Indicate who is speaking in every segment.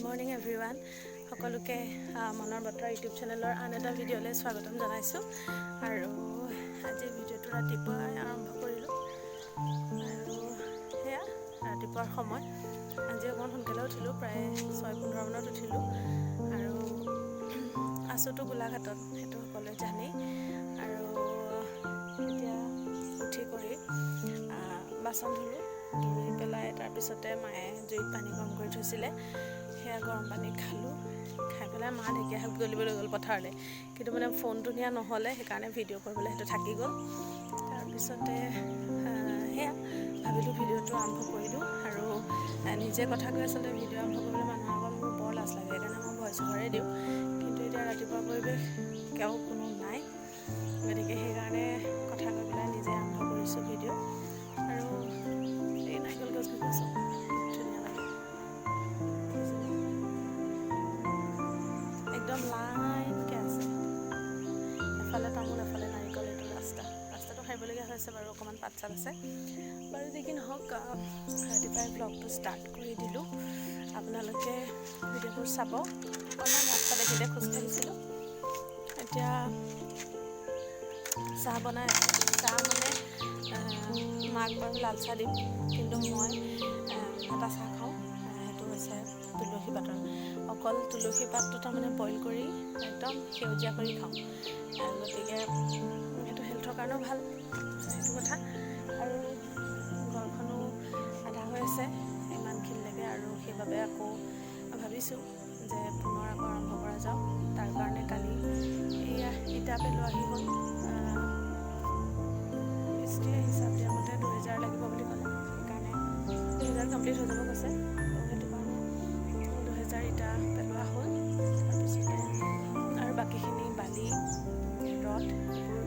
Speaker 1: Morning everyone সকলোকে মনৰ বতৰ ইউটিউব চেনেলৰ আন এটা ভিডিঅ'লৈ স্বাগতম জনাইছোঁ। আৰু আজি ভিডিঅ'টো ৰাতিপুৱাই আৰম্ভ কৰিলোঁ আৰু সেয়া ৰাতিপুৱাৰ সময়। আজি অকণমান সোনকালে উঠিলোঁ, প্ৰায় 6:15 মানত উঠিলোঁ আৰু আছোঁতো গোলাঘাটত, সেইটো সকলোৱে জানেই। আৰু এতিয়া উঠি কৰি বাচন ধুলোঁ, ধুই পেলাই তাৰপিছতে মায়ে জুইত পানী গৰম কৰি থৈছিলে, সেয়া গৰম পানী খালোঁ। খাই পেলাই মা ঢেকীয়া শাক বুটলিবলৈ গ'ল পথাৰলৈ, কিন্তু মানে ফোনটো নিয়া নহ'লে, সেইকাৰণে ভিডিঅ' কৰিবলৈ সেইটো থাকি গ'ল। তাৰপিছতে সেয়া ভাবিলোঁ ভিডিঅ'টো আৰম্ভ কৰি দিওঁ। আৰু নিজে কথা কৈ আচলতে ভিডিঅ' আৰম্ভ কৰিবলৈ মানুহৰ আগত মোৰ বৰ লাজ লাগে, সেইকাৰণে মই ভইচ অভাৰে দিওঁ। কিন্তু এতিয়া ৰাতিপুৱা পৰিৱেশ কেও কোনো নাই, গতিকে সেইকাৰণে কথা কৈ পেলাই নিজে আৰম্ভ কৰিছোঁ ভিডিঅ'। আৰু এই নাৰিকল গছজোপা চব ধুনীয়া লাগে, একদম লাইনকৈ আছে, এফালে তামোল এফালে নাৰিকল। এইটো ৰাস্তাটো সাৰিবলগীয়া হৈছে বাৰু, অকণমান পাত চাত আছে বাৰু। যি কি নহওক, ৰাতিপুৱাই ব্লগটো ষ্টাৰ্ট কৰি দিলোঁ। আপোনালোকে ভিডিঅ'বোৰ চাব। অকণমান ৰাস্তা দেখিতে খোজকাঢ়িছিলোঁ। এতিয়া চাহ বনাই আছোঁ। চাহ মানে মাক বাৰু লাল চাহ দিম, কিন্তু মই এটা চাহ খাওঁ, সেইটো হৈছে তুলসী পাতৰ। অকল তুলসী পাতটো তাৰমানে বইল কৰি একদম সেউজীয়া কৰি খাওঁ, গতিকে সেইটো হেল্থৰ কাৰণেও ভাল, সেইটো কথা। আৰু ঘৰখনো আধা হৈ আছে ইমানখিনিলৈকে, আৰু সেইবাবে আকৌ ভাবিছোঁ যে পুনৰ আকৌ আৰম্ভ কৰা যাওক। তাৰ কাৰণে কালি এয়া ইটা পেলোৱাহি হ'ল। মিস্ত্ৰীয়ে হিচাপ দিয়া মতে 2000 লাগিব বুলি ক'লে, সেইকাৰণে 2000 কমপ্লিট হৈ যাব কৈছে। সেইটো কাৰণে 2000 ইটা পেলোৱা হ'ল। তাৰপিছতে আৰু বাকীখিনি বালি ৰদ এইবোৰ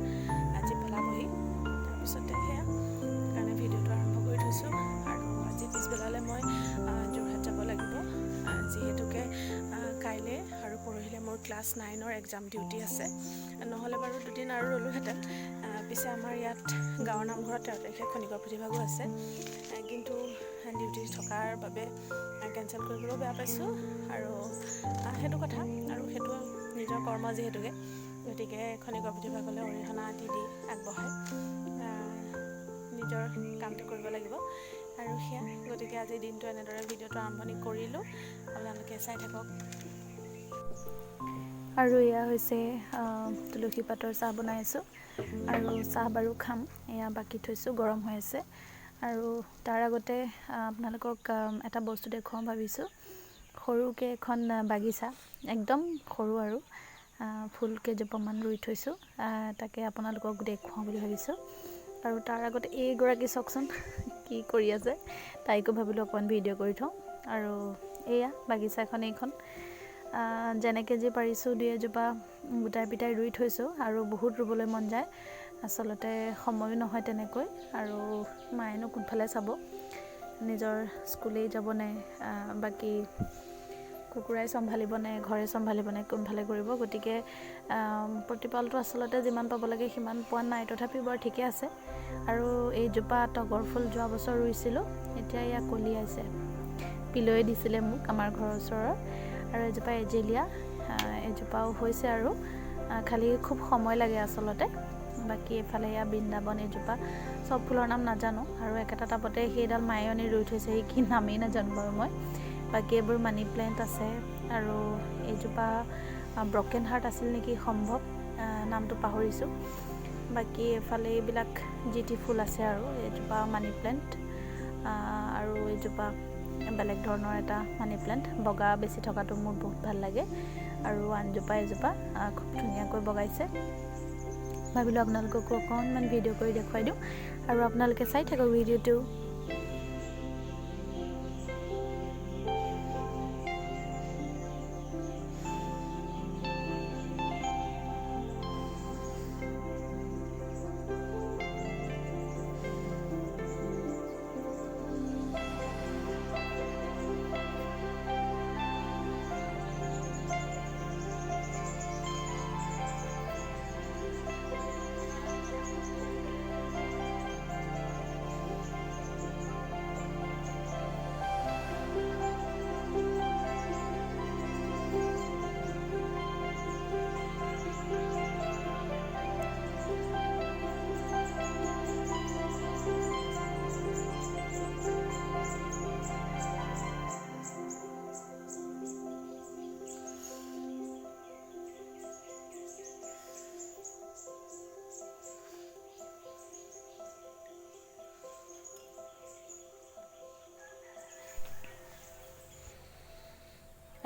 Speaker 1: আজি পেলাবহি। তাৰপিছতে সেয়া কাৰণে ভিডিঅ'টো আৰম্ভ কৰি থৈছোঁ। আৰু আজি পিছবেলালৈ মই যোৰহাট যাব লাগিব, যিহেতুকে কাইলৈ আৰু পৰহিলৈ মোৰ ক্লাছ 9ৰ এক্সাম ডিউটি আছে। নহ'লে বাৰু দুদিন আৰু ৰ'লোহেঁতেন। পিছে আমাৰ ইয়াত গাঁৱৰ নামঘৰত 13 তাৰিখে খনিকৰ পুথিভাগো আছে, কিন্তু ডিউটি থকাৰ বাবে কেঞ্চেল কৰিবলৈও বেয়া পাইছোঁ। আৰু সেইটো কথা, আৰু সেইটো নিজৰ কৰ্ম যিহেতুকে, গতিকে খনিকৰ পুথিভাগলৈ অৰিহণা দি আগবঢ়াই নিজৰ কামটো কৰিব লাগিব। আৰু সেয়া, গতিকে আজিৰ দিনটো এনেদৰে ভিডিঅ'টো আৰম্ভণি কৰিলোঁ। আপোনালোকে চাই থাকক। আৰু এয়া হৈছে তুলসী পাতৰ চাহ বনাই আছোঁ, আৰু চাহ বাৰু খাম, এয়া বাকি থৈছোঁ, গৰম হৈ আছে। আৰু তাৰ আগতে আপোনালোকক এটা বস্তু দেখুৱাওঁ ভাবিছোঁ। সৰুকৈ এখন বাগিচা, একদম সৰু, আৰু ফুল কেইজোপামান ৰুই থৈছোঁ, তাকে আপোনালোকক দেখুৱাওঁ বুলি ভাবিছোঁ। আৰু তাৰ আগতে এইগৰাকী চাওকচোন কি কৰি আছে, তাইকো ভাবিলোঁ অকণমান ভিডিঅ' কৰি থওঁ। আৰু এয়া বাগিচাখন, এইখন যেনেকৈ যি পাৰিছোঁ 2-এজোপা গোটাই পিটাই ৰুই থৈছোঁ। আৰু বহুত ৰুবলৈ মন যায়, আচলতে সময়ো নহয় তেনেকৈ। আৰু মায়েনো কোনফালে চাব, নিজৰ স্কুলেই যাবনে, বাকী কুকুৰাই চম্ভালিবনে, ঘৰে চম্ভালিবনে, কোনফালে কৰিব। গতিকে প্ৰতিপালটো আচলতে যিমান পাব লাগে সিমান পোৱা নাই, তথাপিও বাৰু ঠিকে আছে। আৰু এইজোপা তগৰ ফুল যোৱা বছৰ ৰুইছিলোঁ, এতিয়া এয়া কলিয়াইছে, পিলৈ দিছিলে মোক আমাৰ ঘৰৰ ওচৰৰ। আৰু এজোপা এজেলিয়া, এজোপাও হৈছে, আৰু খালি খুব সময় লাগে আচলতে। বাকী এফালে এয়া বৃন্দাবন, এজোপা চব ফুলৰ নাম নাজানো, আৰু একেটা টাবতে সেইডাল মায়ে আনি ৰুই থৈছে, সেই কি নামেই নাজানো বাৰু মই। বাকী এইবোৰ মানি প্লেণ্ট আছে। আৰু এইজোপা ব্ৰকেন হাৰ্ট আছিল নেকি সম্ভৱ, নামটো পাহৰিছোঁ। বাকী এফালে এইবিলাক জিটি ফুল আছে, আৰু এইজোপা মানি প্লেণ্ট, আৰু এইজোপা বেলেগ ধৰণৰ এটা মানি প্লেণ্ট, বগা বেছি থকাটো মোৰ বহুত ভাল লাগে। আৰু আনজোপা এজোপা খুব ধুনীয়াকৈ বগাইছে। ভাবিলোঁ আপোনালোককো অকণমান ভিডিঅ' কৰি দেখুৱাই দিওঁ, আৰু আপোনালোকে চাই থাকক ভিডিঅ'টো।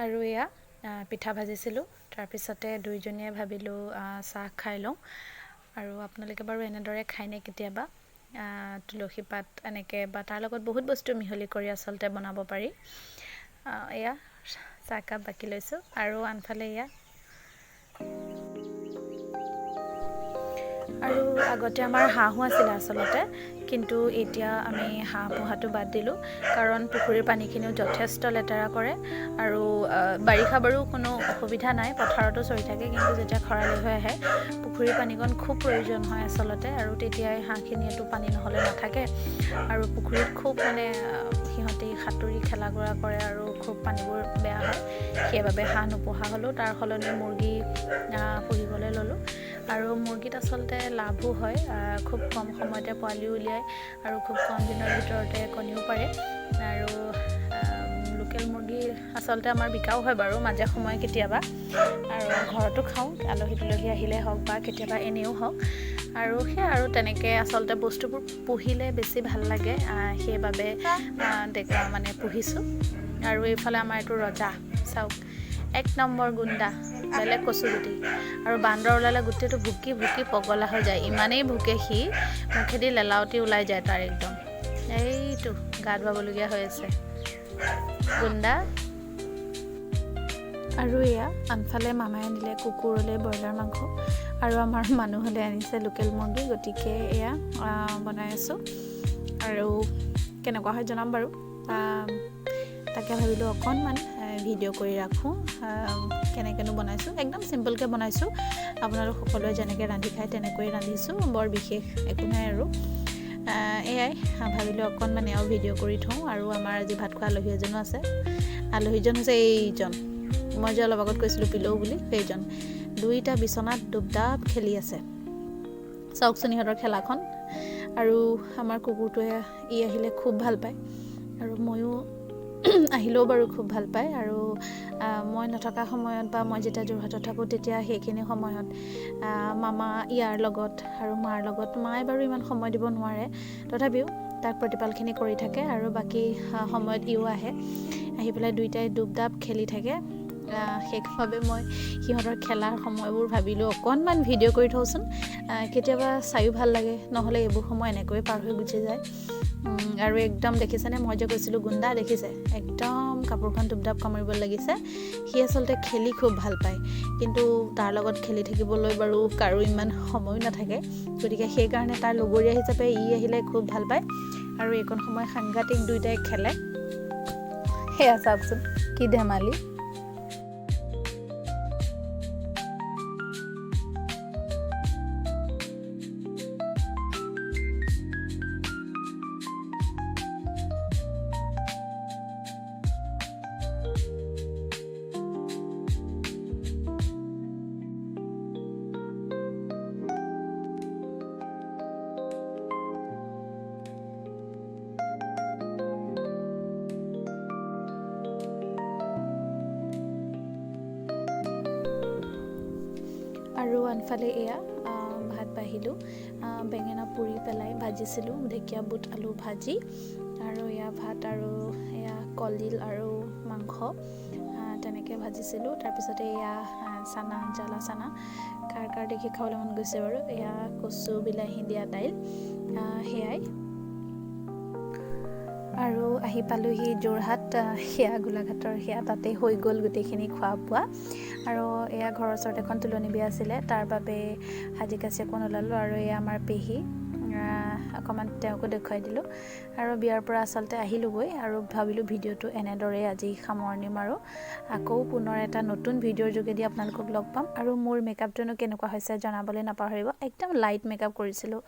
Speaker 1: আৰু এয়া পিঠা ভাজিছিলোঁ তাৰপিছতে দুইজনীয়ে ভাবিলোঁ চাহ খাই লওঁ আৰু আপোনালোকে বাৰু এনেদৰে খায়নে কেতিয়াবা তুলসী পাত এনেকৈ বা তাৰ লগত বহুত বস্তু মিহলি কৰি আচলতে বনাব পাৰি এয়া চাহকাপ বাকি লৈছোঁ আৰু আনফালে এয়া আৰু আগতে আমাৰ হাঁহো আছিলে আচলতে কিন্তু এতিয়া আমি হাঁহ পোহাটো বাদ দিলোঁ কাৰণ পুখুৰীৰ পানীখিনিও যথেষ্ট লেতেৰা কৰে আৰু বাৰিষা বাৰু কোনো অসুবিধা নাই পথাৰতো চৰি থাকে কিন্তু যেতিয়া খৰালি হৈ আহে পুখুৰীৰ পানীকণ খুব প্ৰয়োজন হয় আচলতে আৰু তেতিয়াই হাঁহখিনিয়েতো পানী নহ'লে নাথাকে আৰু পুখুৰীত খুব মানে সিহঁতি সাঁতুৰি খেলা কৰা কৰে আৰু খুব পানীবোৰ বেয়া হয় সেইবাবে হাঁহ নোপোহা হ'লোঁ তাৰ সলনি মুৰ্গী পুহিবলৈ ল'লোঁ আৰু মুৰ্গীত আচলতে লাভো হয় খুব কম সময়তে পোৱালি উলিয়ায় আৰু খুব কম দিনৰ ভিতৰতে কণীও পাৰে আৰু লোকেল মুৰ্গী আচলতে আমাৰ বিকাও হয় বাৰু মাজে সময়ে কেতিয়াবা আৰু ঘৰতো খাওঁ আলহী তুলহী আহিলে হওক বা কেতিয়াবা এনেও হওক আৰু সেয়া আৰু তেনেকৈ আচলতে বস্তুবোৰ পুহিলে বেছি ভাল লাগে সেইবাবে মানে পুহিছোঁ আৰু এইফালে আমাৰ এইটো ৰজা চাওক 1 নম্বৰ গুণ্ডা বেলেগ কচুগুটি আৰু বান্দৰ ওলালে গোটেইটো ভুকি ভুকি পগলা হৈ যায় ইমানেই ভুকে সি মুখেদি লেলাৱতি ওলাই যায় তাৰ একদম এইটো গা ধুৱাবলগীয়া হৈ আছে গুণ্ডা আৰু এয়া আনফালে মামাই আনিলে কুকুৰলৈ ব্ৰইলাৰ মাংস আৰু আমাৰ মানুহলৈ আনিছে লোকেল মুৰ্গী গতিকে এয়া বনাই আছোঁ আৰু কেনেকুৱা হয় জনাম বাৰু তাকে ভাবিলোঁ অকণমান ভিডিঅ' কৰি ৰাখোঁ কেনেকৈনো বনাইছোঁ একদম চিম্পলকৈ বনাইছোঁ আপোনালোক সকলোৱে যেনেকৈ ৰান্ধি খায় তেনেকৈয়ে ৰান্ধিছোঁ বৰ বিশেষ একো নাই আৰু এয়াই ভাবিলোঁ অকণমান এয়াও ভিডিঅ' কৰি থওঁ আৰু আমাৰ আজি ভাত খোৱা আলহী এজনো আছে আলহীজন হৈছে এইজন মই যে অলপ আগত কৈছিলোঁ পিলৌ বুলি সেইজন দুইটা বিচনাত দুবদাব খেলি আছে চাওকচোন ইহঁতৰ খেলাখন আৰু আমাৰ কুকুৰটোৱে আহিলে খুব ভাল পায় আৰু ময়ো আহিলেও বাৰু খুব ভাল পায় আৰু মই নথকা সময়ত বা মই যেতিয়া যোৰহাটত থাকোঁ তেতিয়া সেইখিনি সময়ত মামা ইয়াৰ লগত আৰু মাৰ লগত মায়ে বাৰু ইমান সময় দিব নোৱাৰে তথাপিও তাক প্ৰতিপালখিনি কৰি থাকে আৰু বাকী সময়ত আহি পেলাই দুইটাই দুবদাব খেলি থাকে সেইবাবে মই সিহঁতৰ খেলাৰ সময়বোৰ ভাবিলোঁ অকণমান ভিডিঅ' কৰি থওঁচোন কেতিয়াবা চায়ো ভাল লাগে নহ'লে এইবোৰ সময় এনেকৈয়ে পাৰ হৈ গুচি যায় আৰু একদম দেখিছেনে মই যে কৈছিলোঁ গুণ্ডা দেখিছে একদম কাপোৰখন দুবদাব কামুৰিব লাগিছে সি আচলতে খেলি খুব ভাল পায় কিন্তু তাৰ লগত খেলি থাকিবলৈ বাৰু কাৰো ইমান সময়ো নাথাকে গতিকে সেইকাৰণে তাৰ লগৰীয়া হিচাপে আহিলে খুব ভাল পায় আৰু এইকণ সময় সাংঘাতিক দুইটাই খেলে সেয়া চাওকচোন কি ধেমালি আৰু আনফালে এয়া ভাত বাঢ়িলোঁ বেঙেনা পুৰি পেলাই ভাজিছিলোঁ ঢেকীয়া বুট আলু ভাজি আৰু এয়া ভাত আৰু এয়া কলডিল আৰু মাংস তেনেকৈ ভাজিছিলোঁ তাৰপিছতে এয়া চানা জ্বালা চানা কাৰ দেখি খাবলৈ মন গৈছে বাৰু এয়া কচু বিলাহী দিয়া দাইল সেয়াই আৰু আহি পালোঁহি যোৰহাট সেয়া গোলাঘাটৰ সেয়া তাতে হৈ গ'ল গোটেইখিনি খোৱা বোৱা আৰু এয়া ঘৰৰ ওচৰত এখন তুলনি বিয়া আছিলে তাৰ বাবে সাজি কাচি অকণ ওলালোঁ আৰু এয়া আমাৰ পেহী অকণমান তেওঁকো দেখুৱাই দিলোঁ আৰু বিয়াৰ পৰা আচলতে আহিলোঁগৈ আৰু ভাবিলোঁ ভিডিঅ'টো এনেদৰেই আজি সামৰণি মাৰোঁ আকৌ পুনৰ এটা নতুন ভিডিঅ'ৰ যোগেদি আপোনালোকক লগ পাম আৰু মোৰ মেকআপটোনো কেনেকুৱা হৈছে জনাবলৈ নাপাহৰিব একদম লাইট মেকআপ কৰিছিলোঁ